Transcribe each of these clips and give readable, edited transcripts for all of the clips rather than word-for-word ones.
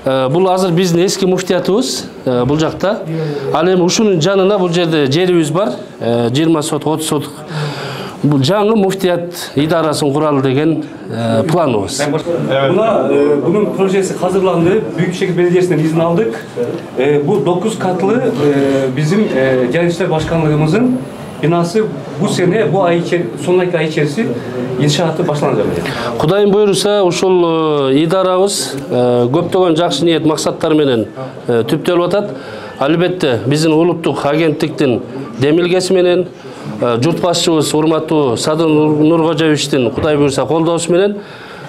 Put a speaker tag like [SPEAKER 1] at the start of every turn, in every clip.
[SPEAKER 1] Бул азыр биздин эски муфтиятыбыз бул жакта. Ал эми ушунун жанына бул жерде жерибиз бар. 20 сотук, 30 сотук. Бул жаңы муфтият идарасын куралы деген планыбыз.
[SPEAKER 2] Bunun projesi hazırlandı. Büyükşehir Belediyesi'nden izin aldık. Bu 9 katlı bizim Gençler Başkanlığımızın binası bu sene, bu ay sonraki ay içerisinde inşaatı başlanacak.
[SPEAKER 1] Kudayım buyursa uşul idarabız көптөгөн жакшы ниет максаттар менен түптөлүп атат. Албетте биздин улуттук агенттиктин демилгеси менен журт башчыбыз урматтуу Садыр Нуркожоевичтин Кудай буйрса колдоосу менен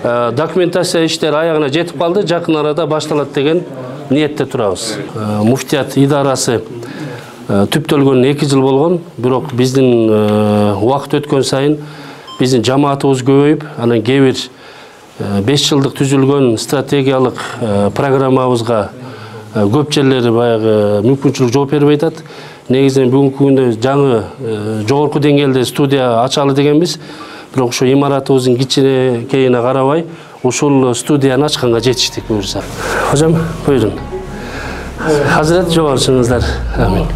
[SPEAKER 1] документация иштери аягына жетип калды. Жакын арада башталат деген ниетте турабыз. Муфтият идарасы түптөлгөнүнө 2 жыл болгон, бирок биздин убакыт өткөн сайын биздин жамаатыбыз көбөйүп, анан кээ бир 5 жылдык түзүлгөн стратегиялык программабызга көп жерлери баягы мүмкүнчүлүк жооп бербей атат. Негизинен бүгүнкү күндө жаңы жогорку деңгээлде студия ачалы дегенбиз. Бирок ошо имаратыбыздын кичинекейине карабай, ушул студияны ачканга жетиштик буюрса. Hocam buyurun. Hazret жогорусуңуздар. Амин.